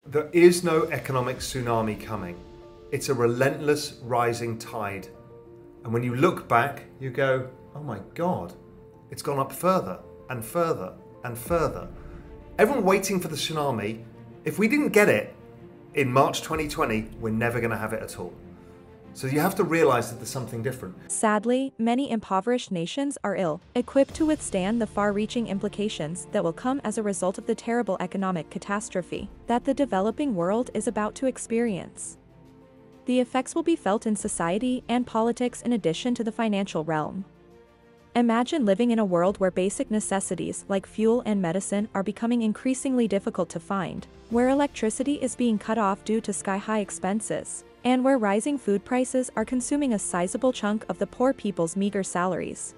There is no economic tsunami coming. It's a relentless rising tide. And when you look back, you go, oh my God, it's gone up further and further and further. Everyone waiting for the tsunami, if we didn't get it in March 2020, we're never going to have it at all. So you have to realize that there's something different. Sadly, many impoverished nations are ill-equipped to withstand the far-reaching implications that will come as a result of the terrible economic catastrophe that the developing world is about to experience. The effects will be felt in society and politics in addition to the financial realm. Imagine living in a world where basic necessities like fuel and medicine are becoming increasingly difficult to find, where electricity is being cut off due to sky-high expenses, and where rising food prices are consuming a sizable chunk of the poor people's meager salaries.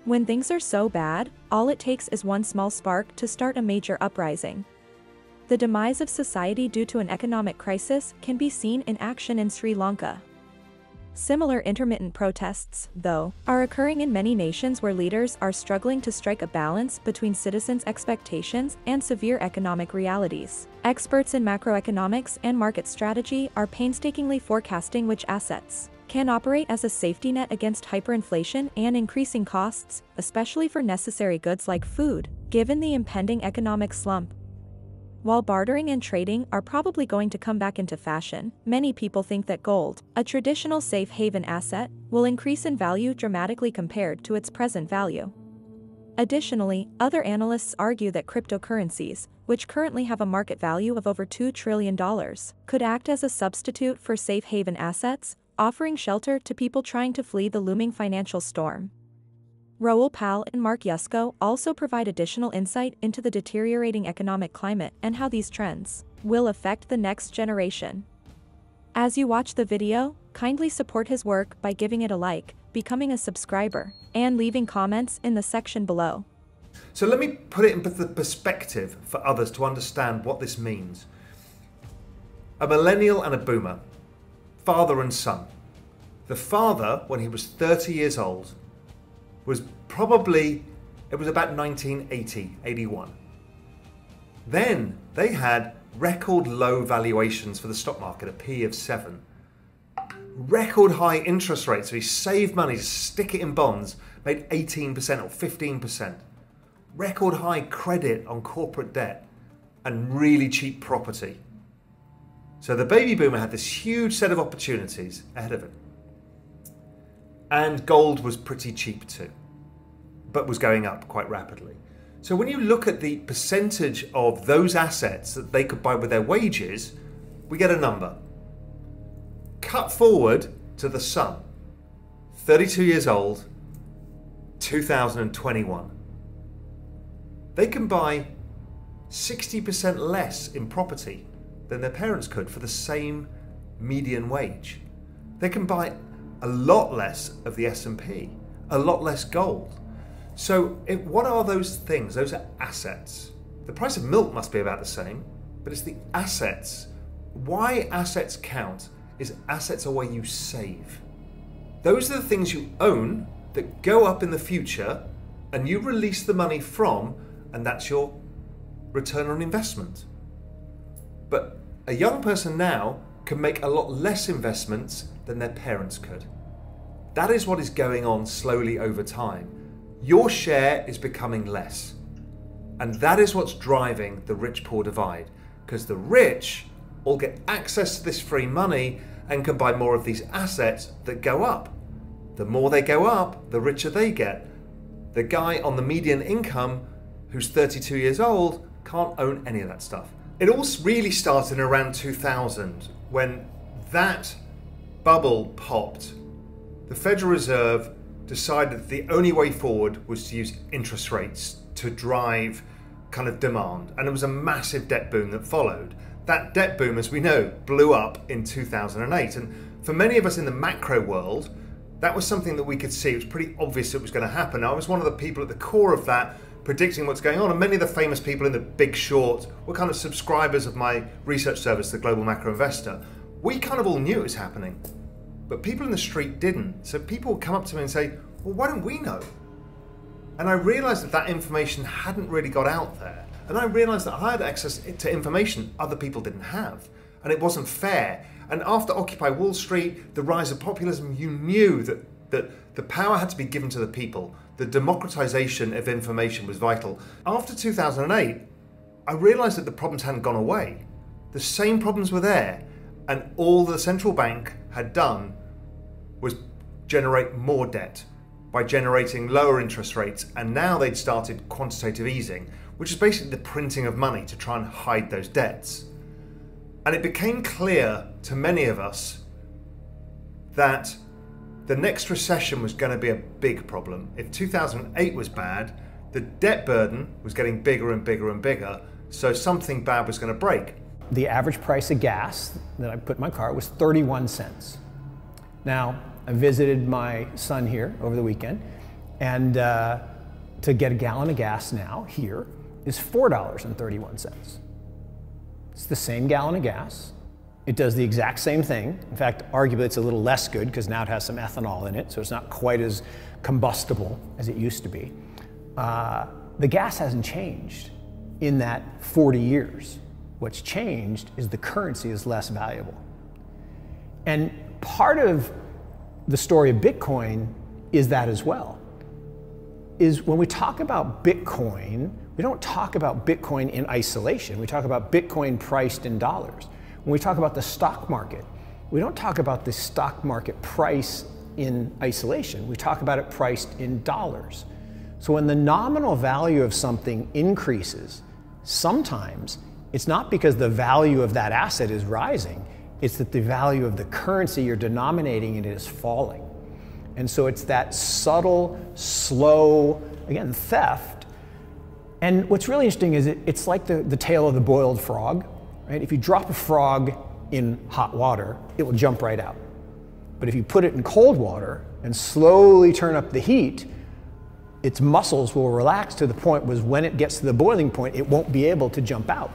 When things are so bad, all it takes is one small spark to start a major uprising. The demise of society due to an economic crisis can be seen in action in Sri Lanka. Similar intermittent protests, though, are occurring in many nations where leaders are struggling to strike a balance between citizens' expectations and severe economic realities. Experts in macroeconomics and market strategy are painstakingly forecasting which assets can operate as a safety net against hyperinflation and increasing costs, especially for necessary goods like food, given the impending economic slump. While bartering and trading are probably going to come back into fashion, many people think that gold, a traditional safe haven asset, will increase in value dramatically compared to its present value. Additionally, other analysts argue that cryptocurrencies, which currently have a market value of over $2 trillion, could act as a substitute for safe haven assets, offering shelter to people trying to flee the looming financial storm. Raoul and Mark Yusko also provide additional insight into the deteriorating economic climate and how these trends will affect the next generation. As you watch the video, kindly support his work by giving it a like, becoming a subscriber, and leaving comments in the section below. So let me put it in the perspective for others to understand what this means. A millennial and a boomer, father and son. The father, when he was 30 years old, was about 1980, 81. Then they had record low valuations for the stock market, a P of 7. Record high interest rates, so he saved money to stick it in bonds, made 18% or 15%. Record high credit on corporate debt and really cheap property. So the baby boomer had this huge set of opportunities ahead of him. And gold was pretty cheap too, but was going up quite rapidly. So when you look at the percentage of those assets that they could buy with their wages, we get a number. Cut forward to the son, 32 years old, 2021. They can buy 60% less in property than their parents could for the same median wage. They can buy a lot less of the S&P, a lot less gold. So what are those things? Those are assets. The price of milk must be about the same, but it's the assets. Why assets count is assets are where you save. Those are the things you own that go up in the future and you release the money from, and that's your return on investment. But a young person now can make a lot less investments than their parents could. That is what is going on slowly over time. Your share is becoming less. And that is what's driving the rich-poor divide, because the rich all get access to this free money and can buy more of these assets that go up. The more they go up, the richer they get. The guy on the median income who's 32 years old can't own any of that stuff. It all really started in around 2000 when that bubble popped. The Federal Reserve decided that the only way forward was to use interest rates to drive kind of demand. And it was a massive debt boom that followed. That debt boom, as we know, blew up in 2008. And for many of us in the macro world, that was something that we could see. It was pretty obvious it was going to happen. I was one of the people at the core of that, predicting what's going on. And many of the famous people in the Big Short were kind of subscribers of my research service, the Global Macro Investor. We kind of all knew it was happening, but people in the street didn't. So people would come up to me and say, well, why don't we know? And I realized that that information hadn't really got out there. And I realised that I had access to information other people didn't have. And it wasn't fair. And after Occupy Wall Street, the rise of populism, you knew that the power had to be given to the people. The democratization of information was vital. After 2008, I realised that the problems hadn't gone away. The same problems were there. And all the central bank had done was generate more debt by generating lower interest rates. And now they'd started quantitative easing, which is basically the printing of money to try and hide those debts. And it became clear to many of us that the next recession was going to be a big problem. If 2008 was bad, the debt burden was getting bigger and bigger and bigger, so something bad was going to break. The average price of gas that I put in my car was 31 cents. Now, I visited my son here over the weekend, and to get a gallon of gas now here is $4.31. It's the same gallon of gas. It does the exact same thing. In fact, arguably it's a little less good because now it has some ethanol in it, so it's not quite as combustible as it used to be. The gas hasn't changed in that 40 years. What's changed is the currency is less valuable. And part of the story of Bitcoin is that as well. Is when we talk about Bitcoin, we don't talk about Bitcoin in isolation. We talk about Bitcoin priced in dollars. When we talk about the stock market, we don't talk about the stock market price in isolation. We talk about it priced in dollars. So when the nominal value of something increases, sometimes it's not because the value of that asset is rising, it's that the value of the currency you're denominating it is falling. And so it's that subtle, slow, again, theft. And what's really interesting is it's like the tail of the boiled frog, right? If you drop a frog in hot water, it will jump right out. But if you put it in cold water and slowly turn up the heat, its muscles will relax to the point where when it gets to the boiling point, it won't be able to jump out.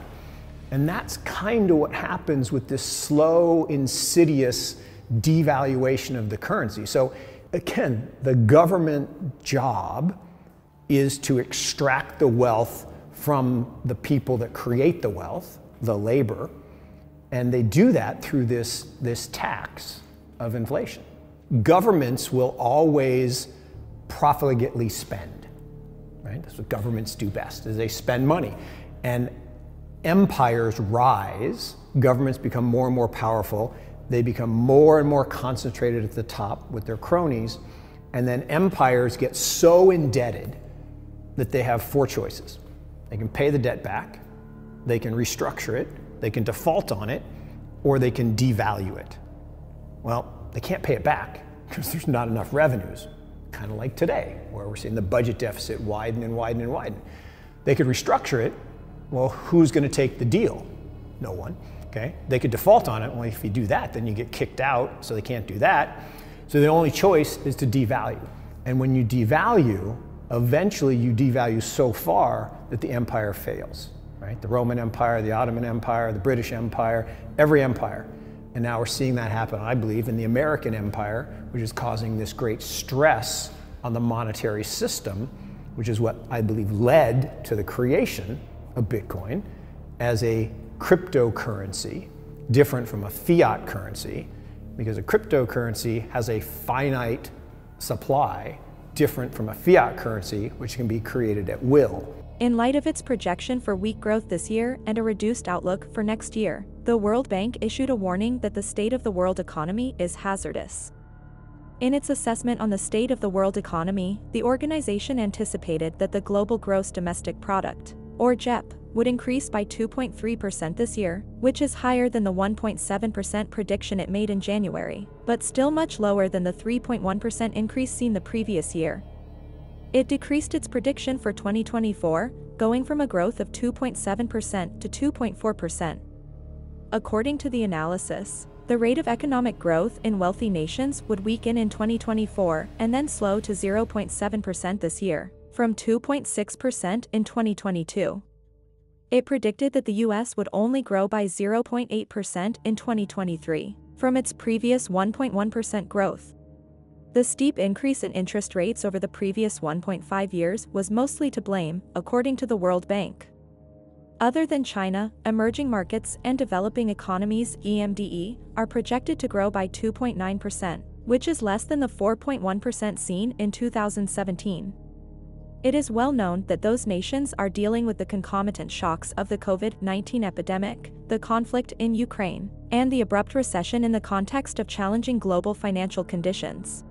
And that's kind of what happens with this slow, insidious devaluation of the currency. So again, the government job is to extract the wealth from the people that create the wealth, the labor, and they do that through this tax of inflation. Governments will always profligately spend, right? That's what governments do best, is they spend money. And empires rise, governments become more and more powerful, they become more and more concentrated at the top with their cronies, and then empires get so indebted that they have four choices. They can pay the debt back, they can restructure it, they can default on it, or they can devalue it. Well, they can't pay it back because there's not enough revenues, kind of like today, where we're seeing the budget deficit widen and widen and widen. They could restructure it. Well, who's going to take the deal? No one. Okay? They could default on it. Well, if you do that, then you get kicked out, so they can't do that. So the only choice is to devalue. And when you devalue, eventually you devalue so far that the empire fails. Right? The Roman Empire, the Ottoman Empire, the British Empire, every empire. And now we're seeing that happen, I believe, in the American Empire, which is causing this great stress on the monetary system, which is what I believe led to the creation of Bitcoin as a cryptocurrency, different from a fiat currency, because a cryptocurrency has a finite supply, different from a fiat currency, which can be created at will. In light of its projection for weak growth this year and a reduced outlook for next year, the World Bank issued a warning that the state of the world economy is hazardous. In its assessment on the state of the world economy, the organization anticipated that the global gross domestic product, or GEP, would increase by 2.3% this year, which is higher than the 1.7% prediction it made in January, but still much lower than the 3.1% increase seen the previous year. It decreased its prediction for 2024, going from a growth of 2.7% to 2.4%. According to the analysis, the rate of economic growth in wealthy nations would weaken in 2024 and then slow to 0.7% this year, from 2.6% in 2022. It predicted that the US would only grow by 0.8% in 2023, from its previous 1.1% growth. The steep increase in interest rates over the previous 1.5 years was mostly to blame, according to the World Bank. Other than China, emerging markets and developing economies (EMDE) are projected to grow by 2.9%, which is less than the 4.1% seen in 2017. It is well known that those nations are dealing with the concomitant shocks of the COVID-19 epidemic, the conflict in Ukraine, and the abrupt recession in the context of challenging global financial conditions.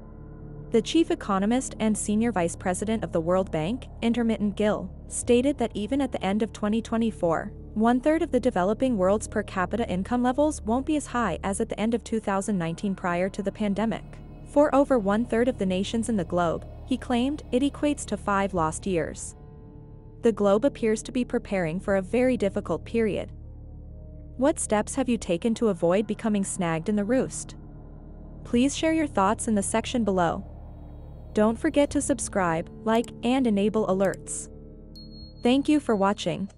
The chief economist and senior vice president of the World Bank, Intermittent Gill, stated that even at the end of 2024, one-third of the developing world's per capita income levels won't be as high as at the end of 2019 prior to the pandemic. For over one-third of the nations in the globe, he claimed, it equates to 5 lost years. The globe appears to be preparing for a very difficult period. What steps have you taken to avoid becoming snagged in the roost? Please share your thoughts in the section below. Don't forget to subscribe, like, and enable alerts. Thank you for watching.